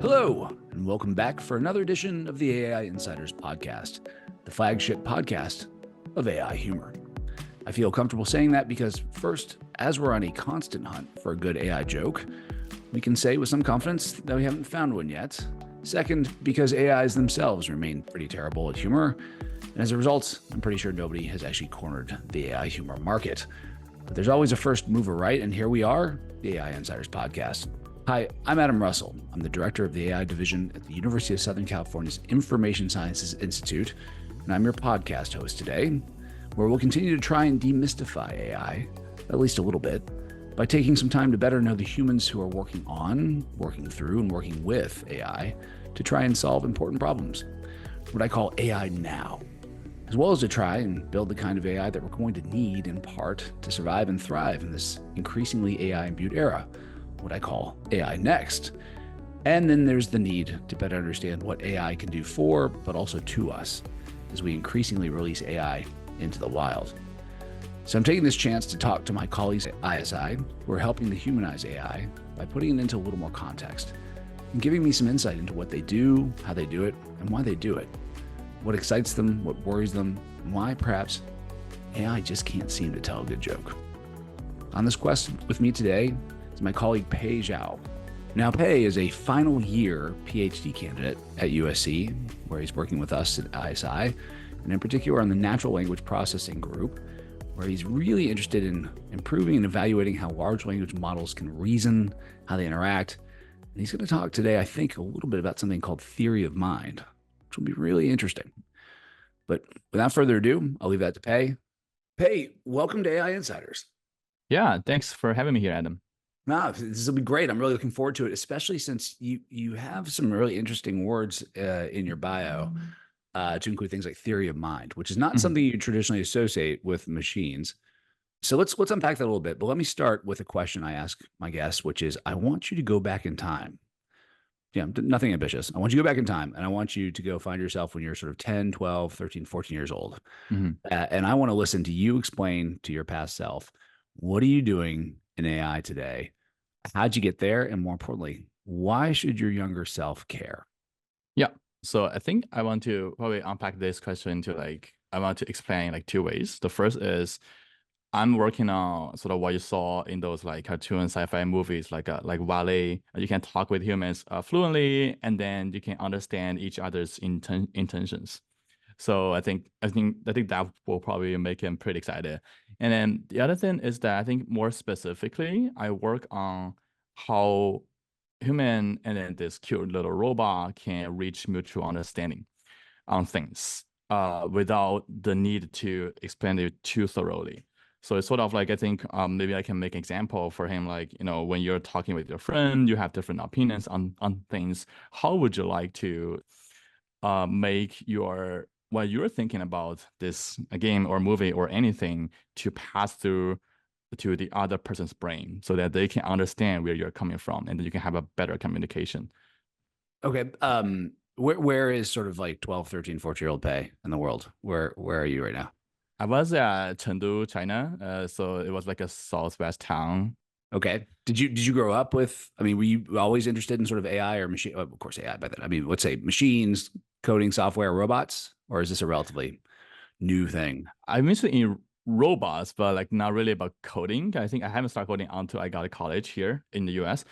Hello, and welcome back for another edition of the AI Insiders podcast, the flagship podcast of AI humor. I feel comfortable saying that because, first, as we're on a constant hunt for a good AI joke, we can say with some confidence that we haven't found one yet. Second, because AIs themselves remain pretty terrible at humor, and as a result, I'm pretty sure nobody has actually cornered the AI humor market. But there's always a first mover, right? And here we are, the AI Insiders podcast. Hi, I'm Adam Russell. I'm the director of the AI division at the University of Southern California's Information Sciences Institute, and I'm your podcast host today, where we'll continue to try and demystify AI, at least a little bit, by taking some time to better know the humans who are working on, working through, and working with AI to try and solve important problems, what I call AI now, as well as to try and build the kind of AI that we're going to need in part to survive and thrive in this increasingly AI-imbued era, what I call AI next. And then there's the need to better understand what AI can do for, but also to us, as we increasingly release AI into the wild. So I'm taking this chance to talk to my colleagues at ISI who are helping to humanize AI by putting it into a little more context and giving me some insight into what they do, how they do it, and why they do it, what excites them, what worries them, and why perhaps AI just can't seem to tell a good joke. On this quest with me today is my colleague Pei Zhou. Now, Pei is a final year PhD candidate at USC, where he's working with us at ISI, and in particular on the natural language processing group, where he's really interested in improving and evaluating how large language models can reason, how they interact. And he's going to talk today, I think, a little bit about something called theory of mind, which will be really interesting. But without further ado, I'll leave that to Pei. Pei, welcome to AI Insiders. Yeah, thanks for having me here, Adam. No, this will be great. I'm really looking forward to it, especially since you have some really interesting words in your bio to include things like theory of mind, which is not something you traditionally associate with machines. So let's unpack that a little bit. But let me start with a question I ask my guests, which is, I want you to go back in time. Yeah, nothing ambitious. I want you to go back in time, and I want you to go find yourself when you're sort of 10, 12, 13, 14 years old. And I want to listen to you explain to your past self, what are you doing in AI today? How'd you get there? And more importantly, why should your younger self care? Yeah. So I think I want to probably unpack this question into I want to explain two ways. The first is I'm working on sort of what you saw in those cartoon sci-fi movies, like Wall-E. You can talk with humans fluently, and then you can understand each other's intentions. So I think that will probably make him pretty excited. And then the other thing is that I think more specifically, I work on how human and then this cute little robot can reach mutual understanding on things without the need to explain it too thoroughly. So it's sort of I think maybe I can make an example for him, when you're talking with your friend, you have different opinions on things. How would you like to make what you're thinking about this game or movie or anything to pass through to the other person's brain so that they can understand where you're coming from and then you can have a better communication. Okay. Where is sort of 12, 13, 14-year-old Pei in the world? Where are you right now? I was at Chengdu, China. So it was like a southwest town. Okay. Did you grow up with, were you always interested in sort of AI or machine? Of course, AI by then. Let's say machines, coding, software, robots, or is this a relatively new thing? I'm interested in robots, but not really about coding. I think I haven't started coding until I got to college here in the US.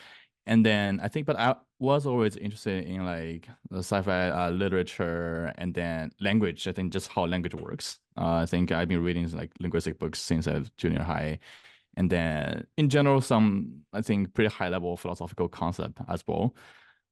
And then but I was always interested in the sci-fi literature and then language. I think just how language works. I think I've been reading linguistic books since I was junior high. And then in general, some, I think, pretty high level philosophical concept as well.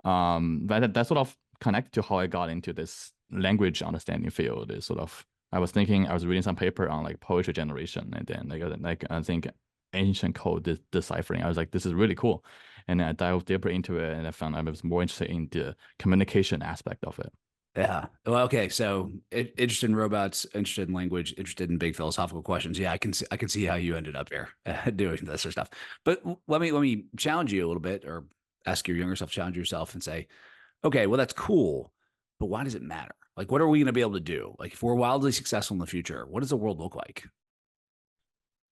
But that sort of connected to how I got into this language understanding field. Is sort of, I was reading some paper on poetry generation, and then I think ancient code deciphering. I was like, this is really cool. And I dived deeper into it, and I found I was more interested in the communication aspect of it. Yeah. Well, okay. So interested in robots, interested in language, interested in big philosophical questions. Yeah, I can see how you ended up here doing this sort of stuff. But let me challenge you a little bit, or ask your younger self, challenge yourself and say, okay, well, that's cool, but why does it matter? What are we going to be able to do? If we're wildly successful in the future, what does the world look like?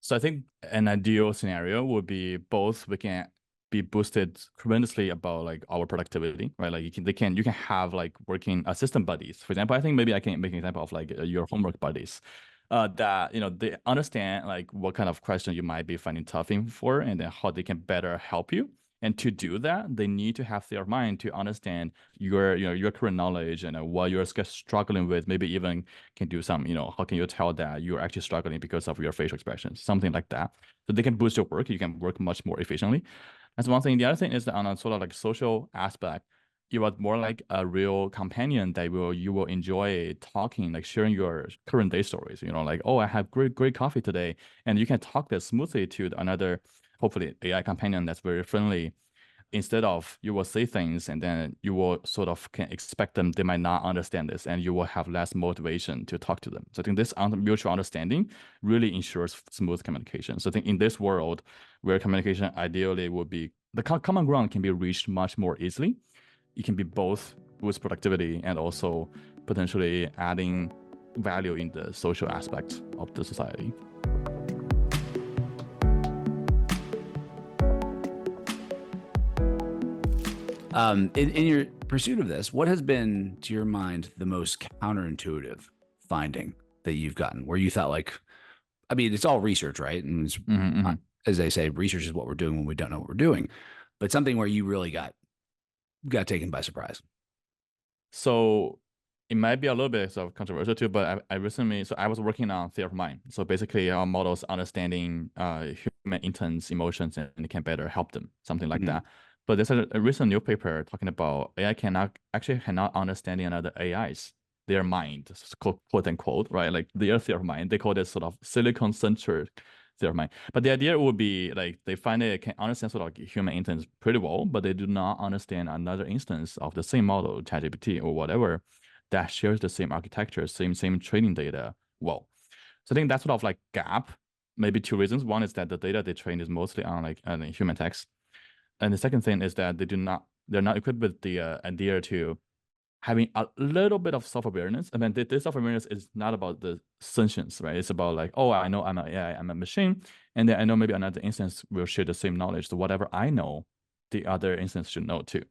So I think an ideal scenario would be both we can be boosted tremendously about like our productivity, right? Like you can have like working assistant buddies. For example, I think maybe I can make an example of like your homework buddies. That they understand like what kind of question you might be finding tough in for, and then how they can better help you. And to do that, they need to have their mind to understand your current knowledge and what you're struggling with. Maybe even can do some, how can you tell that you're actually struggling because of your facial expressions, something like that. So they can boost your work. You can work much more efficiently. That's one thing. The other thing is that on a sort of like social aspect, you are more like a real companion that you will enjoy talking, like sharing your current day stories. Like, oh, I have great coffee today, and you can talk that smoothly to another, hopefully AI companion that's very friendly. Instead of you will say things and then you will sort of can expect them, they might not understand this, and you will have less motivation to talk to them. So I think this mutual understanding really ensures smooth communication. So I think in this world where communication ideally would be, the common ground can be reached much more easily. It can be both boost productivity and also potentially adding value in the social aspect of the society. In your pursuit of this, what has been, to your mind, the most counterintuitive finding that you've gotten where you thought like, I mean, it's all research, right? And it's, as they say, research is what we're doing when we don't know what we're doing, but something where you really got taken by surprise. So it might be a little bit sort of controversial too, but I recently, so I was working on theory of mind. So basically our models understanding human intents, emotions, and it can better help them, something like that. But there's a recent new paper talking about AI cannot understand another AI's, their mind, quote unquote, right? Like their theory of mind. They call this sort of silicon-centered theory of mind. But the idea would be like they find it can understand sort of like human intents pretty well, but they do not understand another instance of the same model, ChatGPT or whatever, that shares the same architecture, same training data well. So I think that's sort of like gap. Maybe two reasons. One is that the data they trained is mostly on like human text. And the second thing is that they're not equipped with the idea to having a little bit of self-awareness. I mean, this self-awareness is not about the sentience, right? It's about like, oh, I know I'm an AI, I'm a machine. And then I know maybe another instance will share the same knowledge. So whatever I know, the other instance should know too.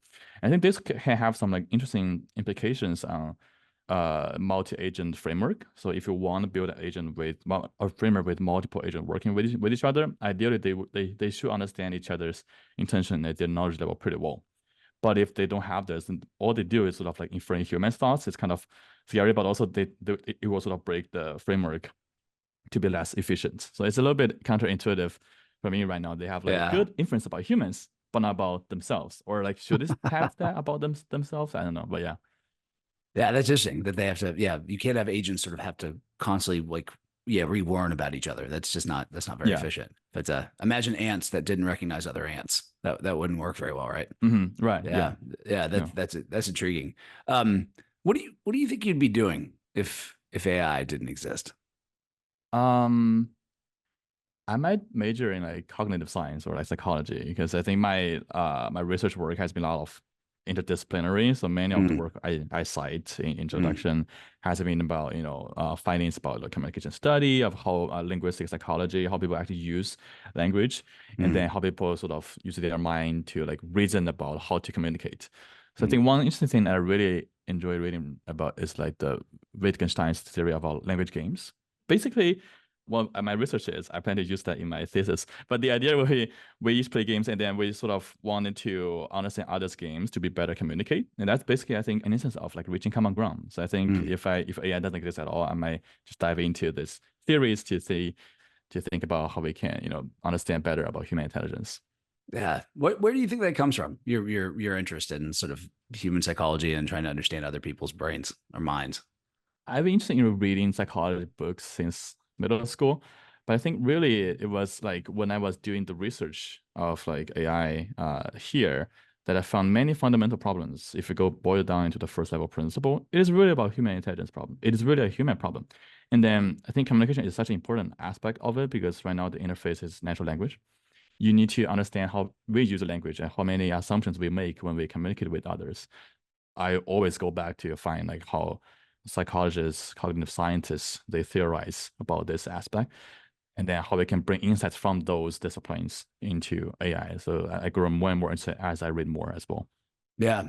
I think this can have some like interesting implications on multi-agent framework. So if you want to build an agent with a framework with multiple agents working with each other, ideally they should understand each other's intention and their knowledge level pretty well. But if they don't have this, and all they do is sort of like inferring human thoughts, it's kind of scary, but also it will sort of break the framework to be less efficient. So it's a little bit counterintuitive for me right now. They have like good inference about humans, but not about themselves. Or like, should this have that about themselves? I don't know, but yeah. Yeah, that's interesting that they have to, you can't have agents sort of have to constantly like, rewarn about each other. That's not very efficient. But imagine ants that didn't recognize other ants. That wouldn't work very well, right? Right. Yeah. That's intriguing. What do you think you'd be doing if AI didn't exist? I might major in like cognitive science or like psychology, because I think my my research work has been a lot of interdisciplinary. So many of the work I cite in introduction has been about, findings about the communication study of how linguistic psychology, how people actually use language, and then how people sort of use their mind to like reason about how to communicate. So I think one interesting thing I really enjoy reading about is like the Wittgenstein's theory about language games. Basically, well, my research is I plan to use that in my thesis. But the idea will be we each play games and then we sort of wanted to understand others' games to be better communicate. And that's basically, I think, an instance of like reaching common ground. So I think if AI doesn't exist at all, I might just dive into this theories to think about how we can, understand better about human intelligence. Yeah. Where do you think that comes from? Your interest in sort of human psychology and trying to understand other people's brains or minds? I've been interested in reading psychology books since middle school, but I think really it was like when I was doing the research of like AI here that I found many fundamental problems. If you go boil down into the first level principle, it is really about human intelligence problem. It is really a human problem. And then I think communication is such an important aspect of it, because right now the interface is natural language. You need to understand how we use the language and how many assumptions we make when we communicate with others. I always go back to find like how psychologists, cognitive scientists, they theorize about this aspect. and then how we can bring insights from those disciplines into AI. So I grow more and more as I read more as well. Yeah.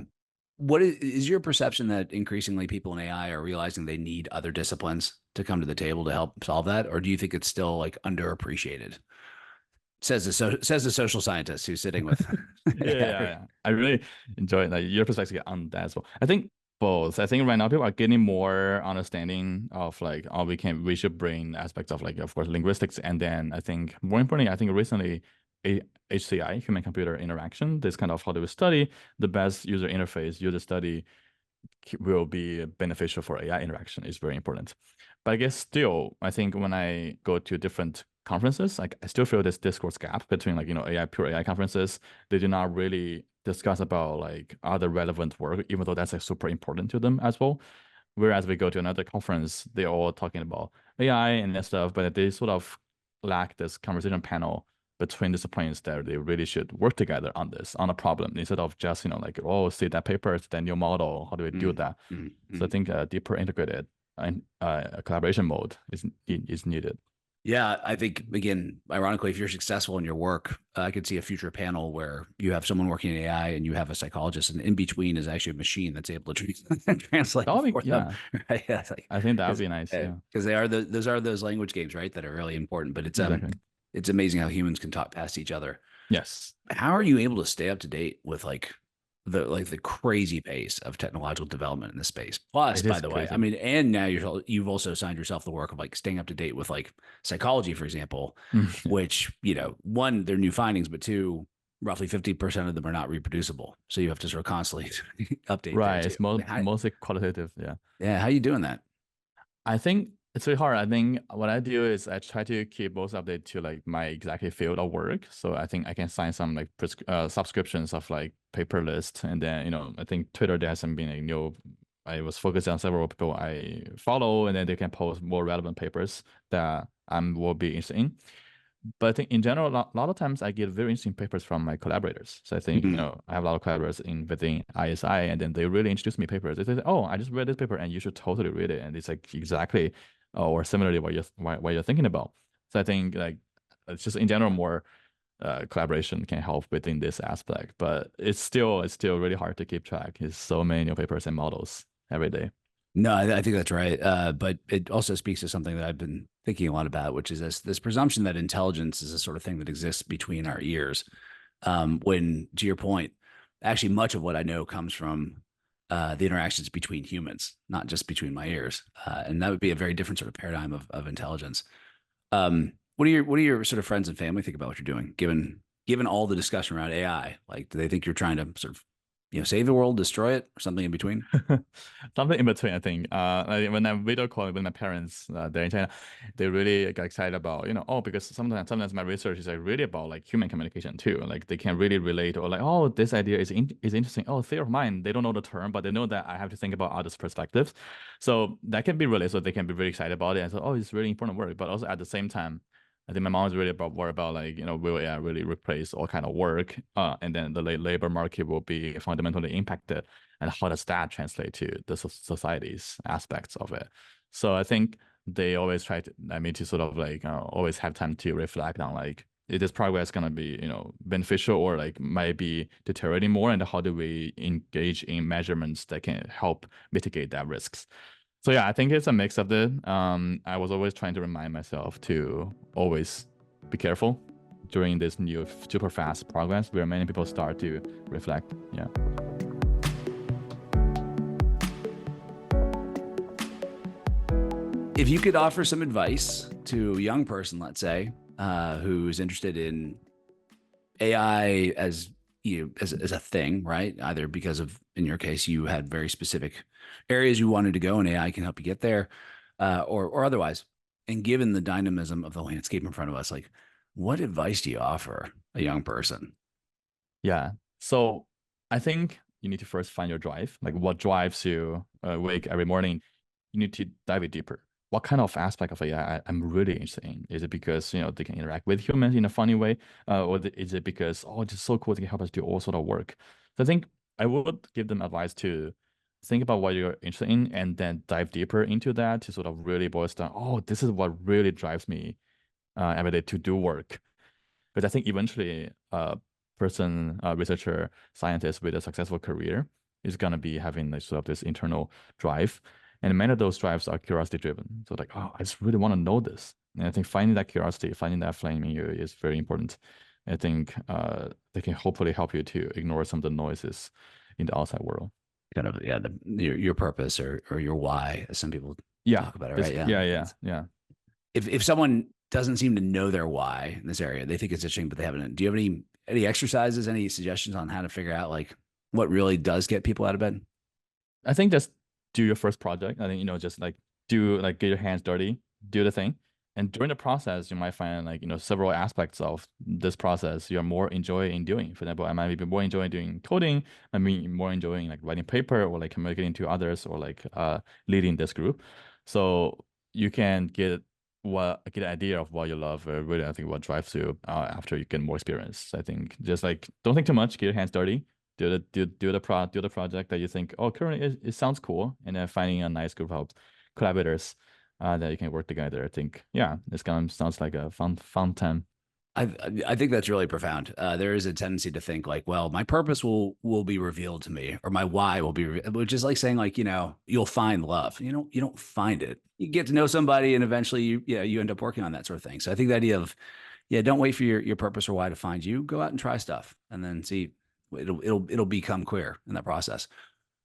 What is your perception that increasingly people in AI are realizing they need other disciplines to come to the table to help solve that? Or do you think it's still like underappreciated? Says the social scientist who's sitting with. Yeah. I really enjoy like your perspective on that as well. I think both. I think right now people are getting more understanding of like, oh, we should bring aspects of like, of course, linguistics, and then I think more importantly, I think recently HCI, human computer interaction, this kind of how do we study the best user interface, user study will be beneficial for AI interaction is very important. But I guess still, I think when I go to different conferences, like I still feel this discourse gap between like, pure AI conferences. They do not really discuss about like other relevant work, even though that's like super important to them as well. Whereas we go to another conference, they're all talking about AI and that stuff, but they sort of lack this conversation panel between disciplines that they really should work together on this, on a problem, instead of just, like, oh, see that paper, it's the new model, how do we do that? So I think a deeper integrated and collaboration mode is needed. Yeah, I think again, ironically, if you're successful in your work, I could see a future panel where you have someone working in AI and you have a psychologist, and in between is actually a machine that's able to translate for them. Right? Yeah, like, I think that would be nice. Yeah, because those are those language games, right, that are really important. But exactly. It's amazing how humans can talk past each other. Yes. How are you able to stay up to date with like the crazy pace of technological development in this space? Plus, by the way, I mean, and now you've also signed yourself the work of like staying up to date with like psychology, for example, which, one, they're new findings, but two, roughly 50% of them are not reproducible. So you have to sort of constantly update. Right. It's mostly qualitative. Yeah. Yeah. How are you doing that? I think it's really hard. I think what I do is I try to keep most updated to like my exact field of work. So I think I can sign some like subscriptions of like paper list, and then I think Twitter there hasn't been I was focused on several people I follow, and then they can post more relevant papers that I will be interested in. But I think in general, a lot of times I get very interesting papers from my collaborators. So I think, I have a lot of collaborators within ISI, and then they really introduce me papers. They say, oh, I just read this paper and you should totally read it. And it's like exactly or similarly what you're thinking about. So I think like it's just in general more collaboration can help within this aspect. But it's still really hard to keep track. It's so many new papers and models every day. No, I think that's right. But it also speaks to something that I've been thinking a lot about, which is this presumption that intelligence is a sort of thing that exists between our ears. When, to your point, actually much of what I know comes from the interactions between humans, not just between my ears. And that would be a very different sort of paradigm of intelligence. What do your sort of friends and family think about what you're doing, given all the discussion around AI? Like, do they think you're trying to sort of save the world, destroy it, or something in between? Something in between, I think. Like when I'm video calling with my parents, they're in China, they really get excited about, because sometimes my research is like really about like human communication too. Like they can really relate, or like, oh, this idea is interesting. Oh, theory of mind. They don't know the term, but they know that I have to think about others' perspectives. So that can be really, so they can be really excited about it. And so, oh, it's really important work. But also at the same time, I think my mom is really worried about like, will AI really replace all kind of work? And then the labor market will be fundamentally impacted. And how does that translate to the society's aspects of it? So I think they always try to sort of like always have time to reflect on like, is this progress going to be, beneficial or like might be deteriorating more? And how do we engage in measurements that can help mitigate that risks? So yeah, I think it's a mix of it. I was always trying to remind myself to always be careful during this new super fast progress where many people start to reflect. Yeah. If you could offer some advice to a young person, let's say, who's interested in AI as as a thing, right? Either because of, in your case, you had very specific areas you wanted to go, and AI can help you get there, or otherwise. And given the dynamism of the landscape in front of us, like, what advice do you offer a young person? Yeah. So I think you need to first find your drive, like what drives you awake every morning. You need to dive it deeper. What kind of aspect of AI I'm really interested in? Is it because they can interact with humans in a funny way, or is it because it's so cool they can help us do all sort of work? So I think I would give them advice to think about what you're interested in, and then dive deeper into that to sort of really boil down. Oh, this is what really drives me every day to do work. But I think eventually a person, a researcher, scientist with a successful career is gonna be having like sort of this internal drive. And many of those drives are curiosity driven. So like, oh, I just really want to know this. And I think finding that curiosity, finding that flame in you is very important. I think they can hopefully help you to ignore some of the noises in the outside world. Kind of, yeah, your purpose or your why, as some people Yeah, talk about it, right? Yeah. yeah. If someone doesn't seem to know their why in this area, they think it's interesting, but they haven't. Do you have any exercises, any suggestions on how to figure out like what really does get people out of bed? I think just do your first project. I think, just like get your hands dirty, do the thing. And during the process, you might find like, several aspects of this process you're more enjoying doing. For example, I might be more enjoying doing coding. I mean, more enjoying like writing paper or like communicating to others or like leading this group. So you can get an idea of what you love, really, I think what drives you after you get more experience. I think just like don't think too much, get your hands dirty, do the project that you think, oh, currently it sounds cool, and then finding a nice group of collaborators that you can work together. I think, yeah, this kind of sounds like a fun time. I think that's really profound. There is a tendency to think like, well, my purpose will be revealed to me, or my why will be, which is like saying like, you'll find love. You don't find it. You get to know somebody, and eventually you end up working on that sort of thing. So I think the idea of, yeah, don't wait for your purpose or why to find you. Go out and try stuff, and then see it'll become clear in that process.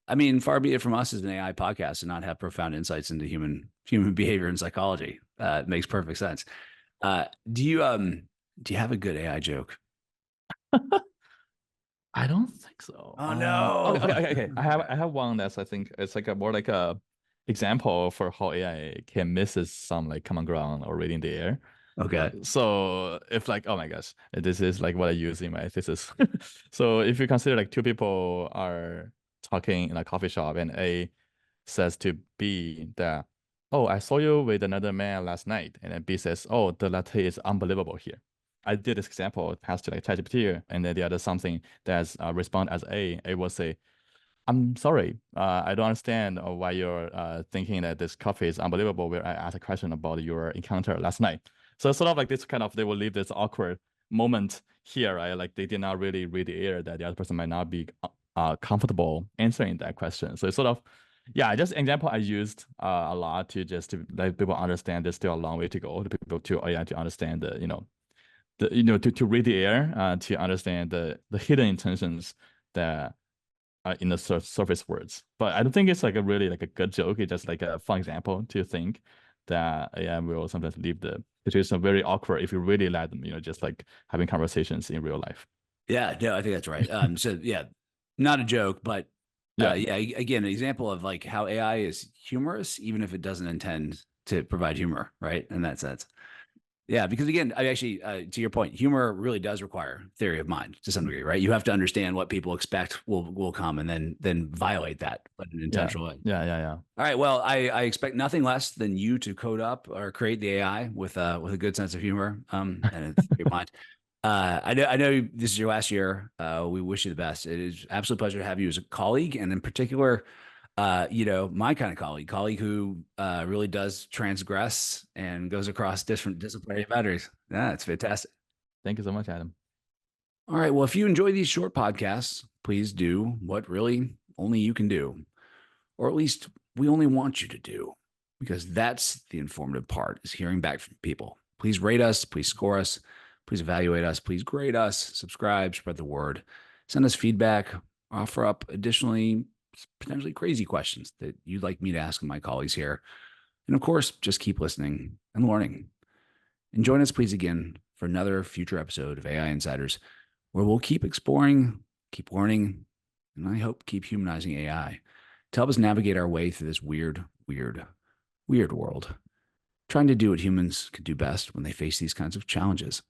I mean, far be it from us as an AI podcast to not have profound insights into human behavior and psychology. It makes perfect sense. Do you have a good AI joke? I don't think so. Oh no. Okay. I have one that's, I think it's like more like a example for how AI can misses some like common ground or reading the air. Okay. So if like, oh my gosh, this is like what I use in my thesis. So if you consider like two people are talking in a coffee shop and A says to B that, oh, I saw you with another man last night. And then B says, oh, the latte is unbelievable here. I did this example passed to like ChatGPT, and then the other something that's respond as A will say, I'm sorry, I don't understand why you're thinking that this coffee is unbelievable, where I asked a question about your encounter last night. So it's sort of like this kind of, they will leave this awkward moment here, right? Like they did not really read the air that the other person might not be comfortable answering that question. So it's sort of, yeah, just an example I used a lot to let people understand there's still a long way to go to people to understand to read the air, to understand the hidden intentions that in the surface words. But I don't think it's like a really like a good joke. It's just like a fun example to think that AI will sometimes leave the situation very awkward if you really let them, just like having conversations in real life. Yeah, no, I think that's right. So yeah, not a joke, but yeah, again, an example of like how AI is humorous, even if it doesn't intend to provide humor, right? In that sense. Yeah, because again, I actually, to your point, humor really does require theory of mind to some degree, right? You have to understand what people expect will come, and then violate that, but in an intentional way. Yeah. All right. Well, I expect nothing less than you to code up or create the AI with a good sense of humor, and a theory of mind. I know this is your last year. We wish you the best. It is absolute pleasure to have you as a colleague, and in particular, my kind of colleague who really does transgress and goes across different disciplinary boundaries. Yeah, it's fantastic. Thank you so much, Adam. All right. Well, if you enjoy these short podcasts, please do what really only you can do, or at least we only want you to do, because that's the informative part, is hearing back from people. Please rate us, please score us, please evaluate us, please grade us, subscribe, spread the word, send us feedback, offer up additionally potentially crazy questions that you'd like me to ask my colleagues here. And of course, just keep listening and learning. And join us, please, again for another future episode of AI Insiders, where we'll keep exploring, keep learning, and I hope keep humanizing AI to help us navigate our way through this weird world, trying to do what humans could do best when they face these kinds of challenges,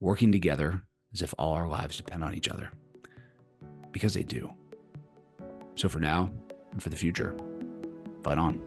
working together as if all our lives depend on each other, because they do. So for now and for the future, fight on.